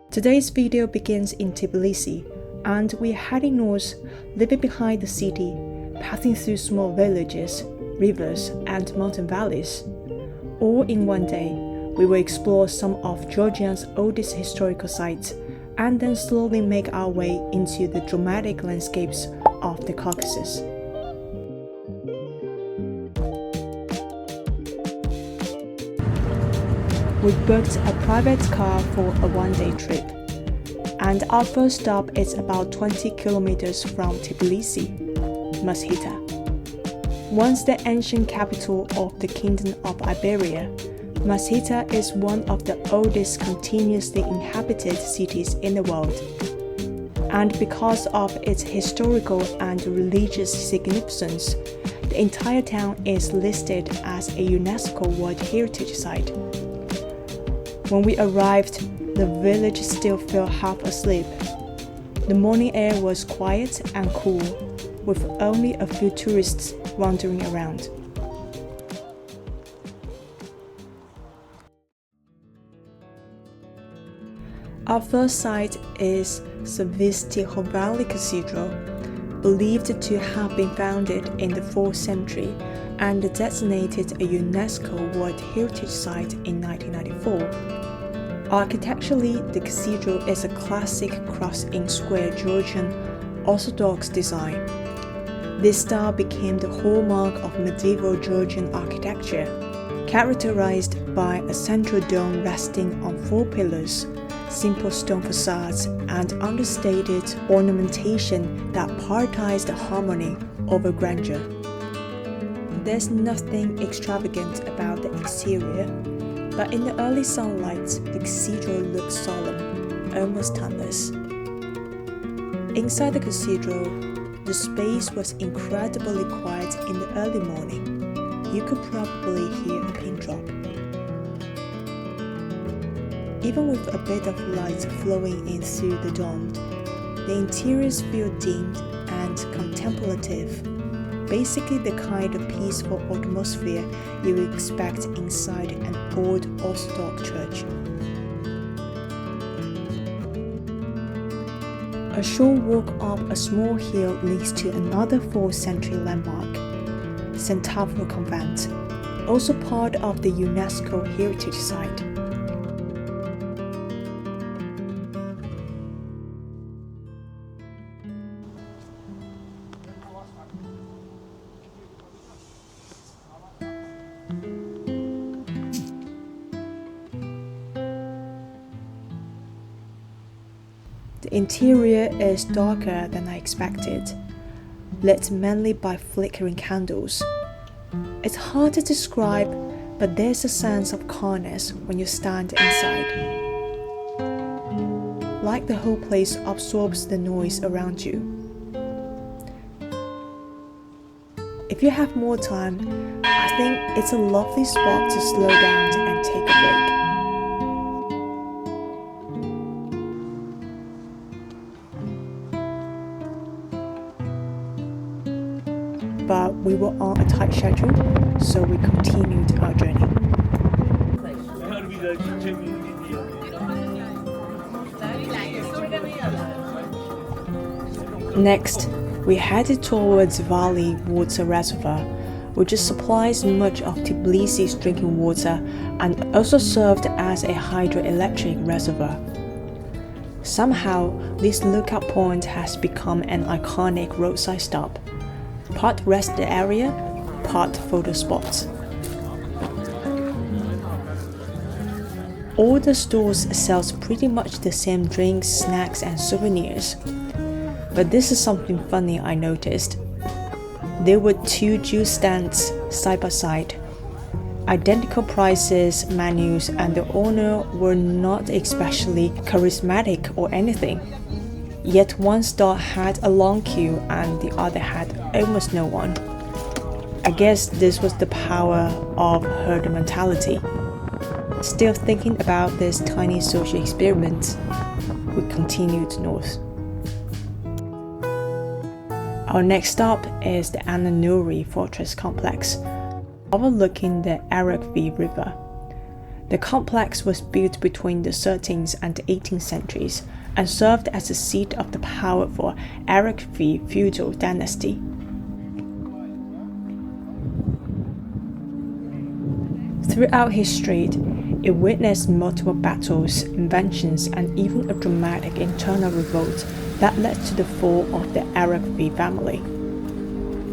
Today's video begins in Tbilisi, and we're heading north, leaving behind the city, passing through small villages, rivers, and mountain valleys. All in one day, we will explore some of Georgia's oldest historical sites, and then slowly make our way into the dramatic landscapes of the Caucasus. We booked a private car for a one-day trip, and our first stop is about 20 kilometers from Tbilisi, Mtskheta. Once the ancient capital of the Kingdom of Iberia, Mtskheta is one of the oldest continuously inhabited cities in the world. And because of its historical and religious significance, the entire town is listed as a UNESCO World Heritage Site. When we arrived, the village still felt half asleep. The morning air was quiet and cool, with only a few tourists wandering around. Our first site is Svetitskhoveli Cathedral, believed to have been founded in the 4th century and designated a UNESCO World Heritage Site in 1994. Architecturally, the cathedral is a classic cross-in-square Georgian Orthodox design. This style became the hallmark of medieval Georgian architecture, characterized by a central dome resting on 4 pillars, simple stone facades, and understated ornamentation that prioritized harmony over grandeur. There's nothing extravagant about the exterior, but in the early sunlight, the cathedral looked solemn, almost timeless. Inside the cathedral, the space was incredibly quiet in the early morning. You could probably hear a pin drop. Even with a bit of light flowing in through the dome, the interiors feel dimmed and contemplative, basically the kind of peaceful atmosphere you would expect inside an old Orthodox church. A short walk up a small hill leads to another 4th century landmark, Samtavro Convent, also part of the UNESCO Heritage Site. The interior is darker than I expected, lit mainly by flickering candles. It's hard to describe, but there's a sense of calmness when you stand inside. Like the whole place absorbs the noise around you. If you have more time, I think it's a lovely spot to slow down and take a break. But we were on a tight schedule, so we continued our journey. Next, we headed towards Zhinvali water reservoir, which supplies much of Tbilisi's drinking water and also served as a hydroelectric reservoir. Somehow, this lookout point has become an iconic roadside stop. Part rest area, part photo spots. All the stores sells pretty much the same drinks, snacks, and souvenirs. But this is something funny I noticed. There were 2 juice stands side by side. Identical prices, menus, and the owner were not especially charismatic or anything. Yet one stall had a long queue and the other had almost no one. I guess this was the power of herd mentality. Still thinking about this tiny social experiment, we continued north. Our next stop is the Ananuri fortress complex, overlooking the Aragvi River. The complex was built between the 13th and 18th centuries and served as the seat of the powerful Arikvi feudal dynasty. Throughout history, it witnessed multiple battles, inventions, and even a dramatic internal revolt that led to the fall of the Arikvi family.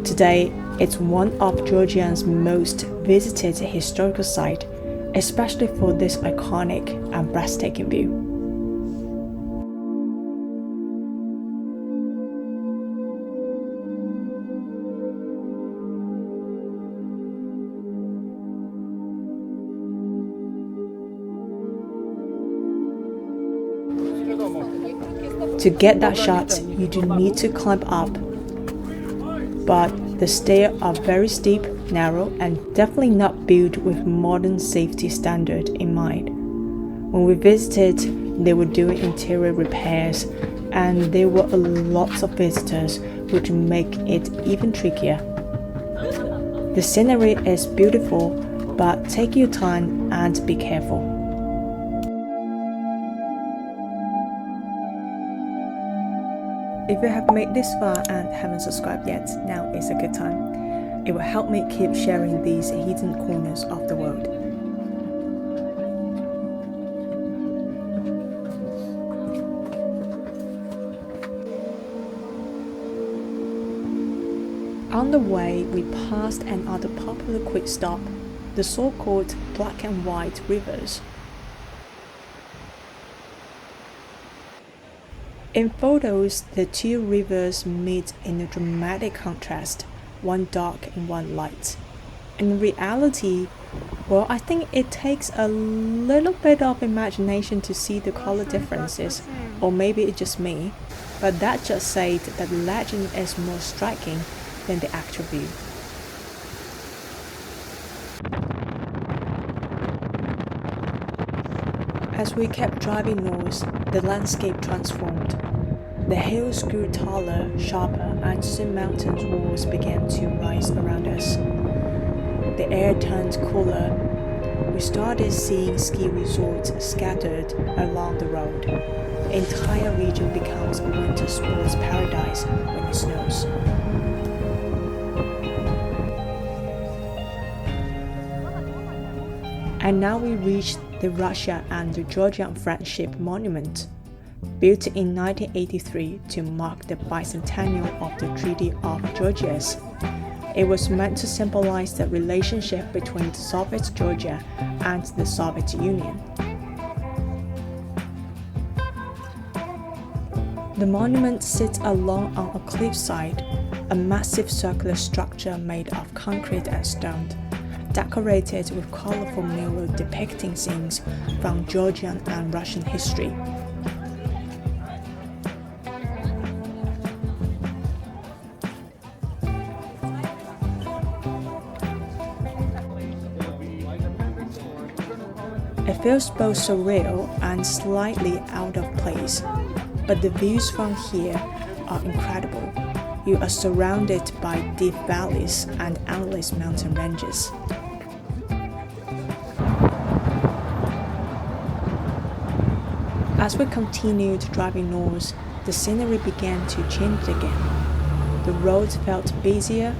Today, it's one of Georgia's most visited historical sites, especially for this iconic and breathtaking view. To get that shot, you do need to climb up, but the stairs are very steep, narrow, and definitely not built with modern safety standards in mind. When we visited, they were doing interior repairs, and there were a lot of visitors, which make it even trickier. The scenery is beautiful, but take your time and be careful. If you have made this far and haven't subscribed yet, now is a good time. It will help me keep sharing these hidden corners of the world. On the way, we passed another popular quick stop, the so-called black and white rivers. In photos, the two rivers meet in a dramatic contrast, one dark and one light. In reality, well, I think it takes a little bit of imagination to see the color differences, or maybe it's just me, but that just says that the legend is more striking than the actual view. As we kept driving north, the landscape transformed. The hills grew taller, sharper, and soon mountains' walls began to rise around us. The air turned cooler. We started seeing ski resorts scattered along the road. The entire region becomes a winter sports paradise when it snows. And now we reached the Russia and the Georgian Friendship Monument. Built in 1983 to mark the bicentennial of the Treaty of Georgias. It was meant to symbolize the relationship between Soviet Georgia and the Soviet Union. The monument sits along on a cliffside, a massive circular structure made of concrete and stone, decorated with colorful murals depicting scenes from Georgian and Russian history. It feels both surreal and slightly out of place, but the views from here are incredible. You are surrounded by deep valleys and endless mountain ranges. As we continued driving north, the scenery began to change again. The roads felt busier,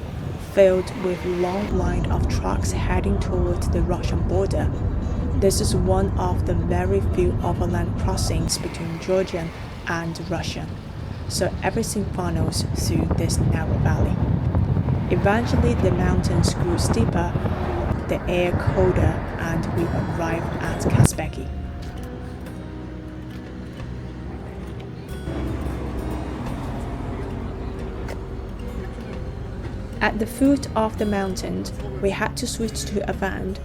filled with long lines of trucks heading towards the Russian border. This is one of the very few overland crossings between Georgian and Russian, so everything funnels through this narrow valley. Eventually, the mountains grew steeper, the air colder, and we arrived at Kazbegi. At the foot of the mountain, we had to switch to a van.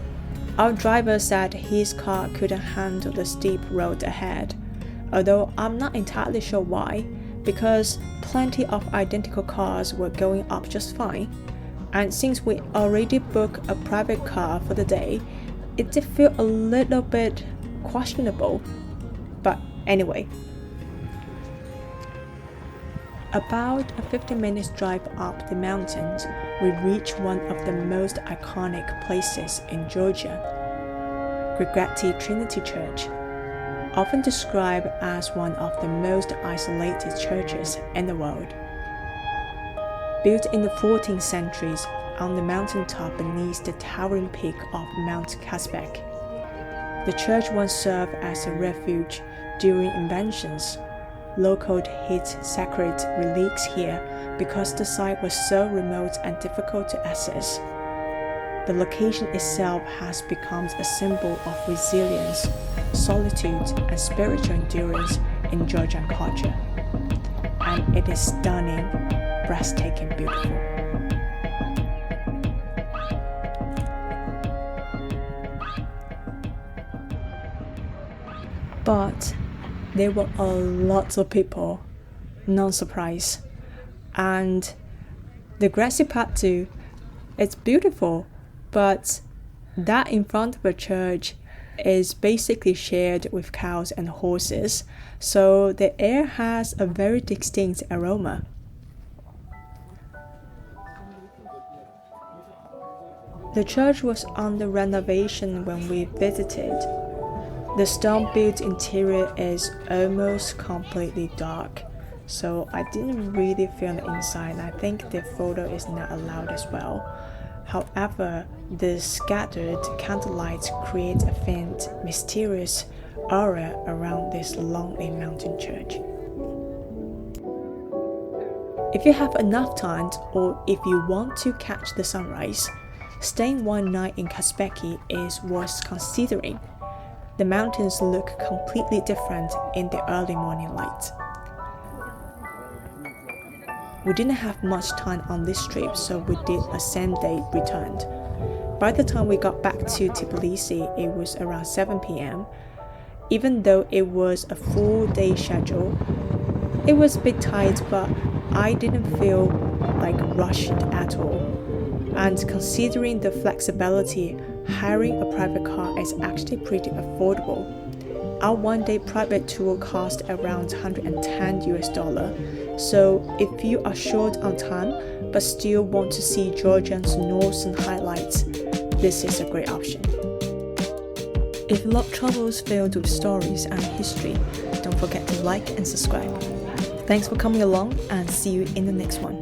Our driver said his car couldn't handle the steep road ahead, although I'm not entirely sure why, because plenty of identical cars were going up just fine. And since we already booked a private car for the day, it did feel a little bit questionable. But anyway. About a 15-minute drive up the mountains, we reach one of the most iconic places in Georgia. Gergeti Trinity Church, often described as one of the most isolated churches in the world. Built in the 14th century on the mountaintop beneath the towering peak of Mount Kazbegi, the church once served as a refuge during invasions. Locals hid sacred relics here because the site was so remote and difficult to access. The location itself has become a symbol of resilience, solitude, and spiritual endurance in Georgian culture. And it is stunning, breathtaking, beautiful. But there were a lot of people, no surprise. And the grassy part too, it's beautiful, but that in front of the church is basically shared with cows and horses, so the air has a very distinct aroma. The church was under renovation when we visited. The stone-built interior is almost completely dark, so I didn't really feel the inside, and I think the photo is not allowed as well. However, the scattered candlelight create a faint, mysterious aura around this lonely mountain church. If you have enough time, or if you want to catch the sunrise, staying one night in Kazbegi is worth considering. The mountains look completely different in the early morning light. We didn't have much time on this trip, so we did a same-day return. By the time we got back to Tbilisi, it was around 7 p.m. Even though it was a full-day schedule, it was a bit tight, but I didn't feel like rushed at all. And considering the flexibility, hiring a private car is actually pretty affordable. Our one-day private tour cost around $110. So if you are short on time but still want to see Georgia's northern highlights, this is a great option. If love travels filled with stories and history, don't forget to like and subscribe. Thanks for coming along, and see you in the next one.